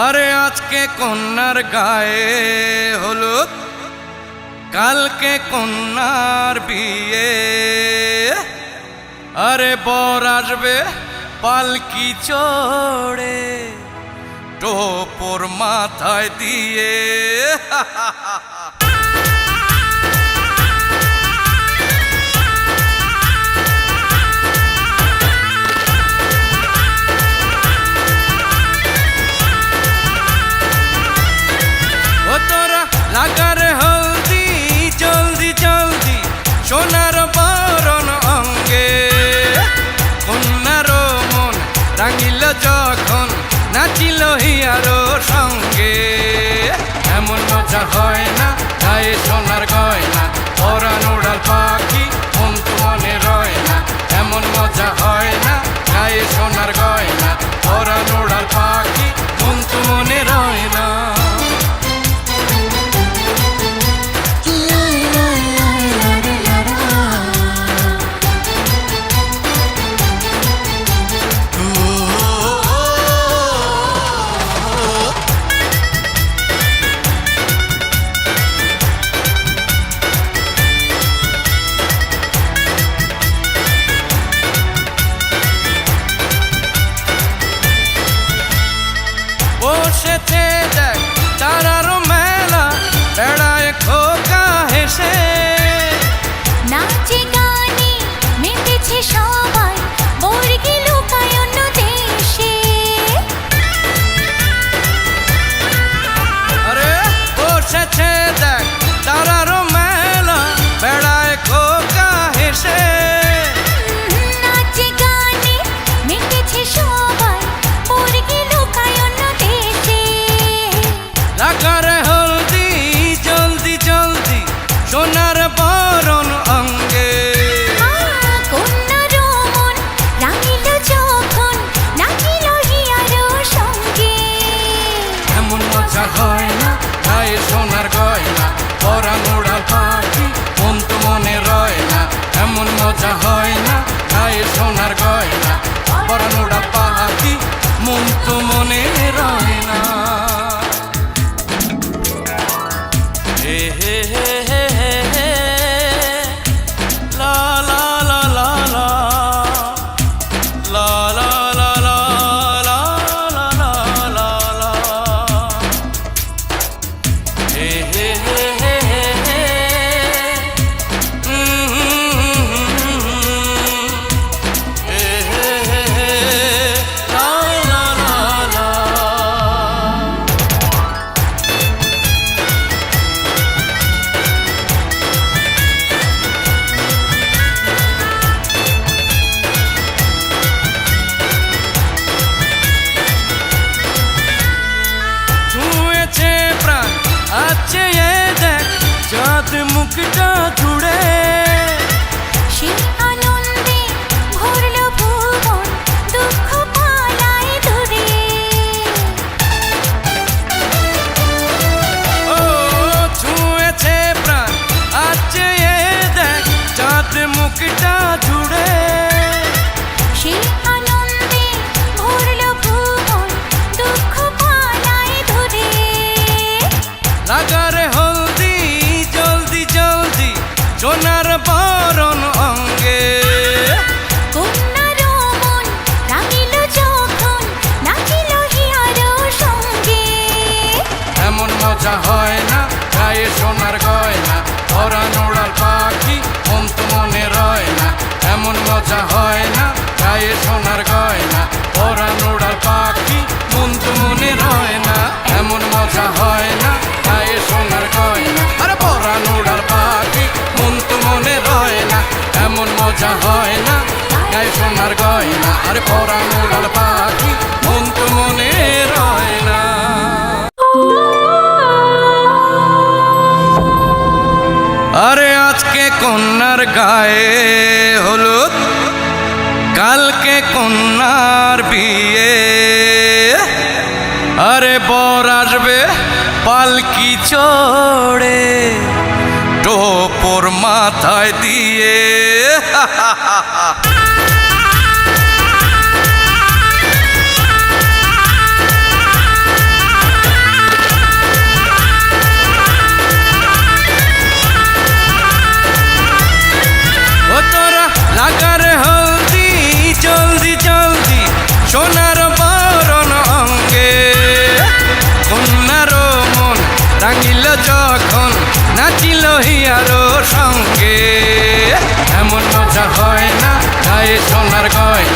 আরে আজকে কন্যার গায়ে হলুদ, কালকে কন্যার বিয়ে। আরে বর আসবে পালকি চড়ে, টোপর মাথায় দিয়ে। লাগার হলদি জলদি জলদি, সোনার বরণ অঙ্গে। কন্যার মন রাঙিল যখন, নাচিল হিয়ারো সঙ্গে। এমন মজা হয় না গায়ে সোনার গয়না, পরাণ উড়াল পাখি মন তো মনে রয় না। এমন মজা হয় না গায়ে সোনার গয়না, পরাণ উড়াল পাখি মন তো মনে রয় না। বসেছে দেখ তারার মেলা, বেড়ায় খোকা হেসে। নাচে গানে মেতেছে সবাই, বর্গি লুকায় অন্য দেশে। আরে বসেছে দেখ তারার মেলা, বেড়ায় খোকা হেসে। নাচে গানে মেতেছে সবাই, বর্গি লুকায় অন্য দেশে। লাগার হলদি জলদি জলদি, সোনার বরণ অঙ্গে। কন্যার মন রাঙিল যখন, নাচিল হিয়ারো সঙ্গে। এমন মজা হয় না গায়ে সোনার গয়না, পরাণ উড়াল পাখি মন তো মনে রয় না। এমন মজা হয় না গায়ে সোনার গয়না, পরাণ উড়াল পাখি মন তো মনে রয় না। হে হে হে হে হে হে, লা লা লা লা লা, লা লা লা লা লা লা লা লা। হে হে হে হে হে হে, হে হে হে হে, লা লা লা লা। ছুঁয়েছে প্রাণ আছে এ দেখ, চাঁদ মুখটা জুড়ে। সে আনন্দে ভরল ভুবন, দুঃখ পালায় দূরে। ও ছুঁয়েছে প্রাণ আছে এ দেখ, চাঁদ মুখটা জুড়ে। সে আনন্দে ভরল ভুবন, দুঃখ পালায় দূরে। লাগার হলদি জলদি জলদি, সোনার বরণ অঙ্গে। কন্যার মন রাঙিল যখন, নাচিল হিয়ারো সঙ্গে। এমন মজা হয় না গায়ে সোনার গয়না, পরাণ উড়াল পাখি মন তো মনে রয় না। এমন মজা হয় না গায়ে সোনার গয়না, পরাণ উড়াল পাখি মন তো মনে রয় না। এমন মজা হয় না গায়ে সোনার গয়না, আরে পরাণ উড়াল পাখি মন তো মনে রয় না। এমন মজা হয় না গায়ে সোনার গয়না, আরে পরাণ উড়াল পাখি মন তো মনে রয় না। আরে আজকে কন্যার গায়ে হলুদ, কালকে কন্যার বিয়ে। আরে বর আসবে পালকি চড়ে, টোপর মাথায় দিয়ে। ছিল হিয়ারো সঙ্গে। এমন মজা হয় না গায়ে সোনার গয়না।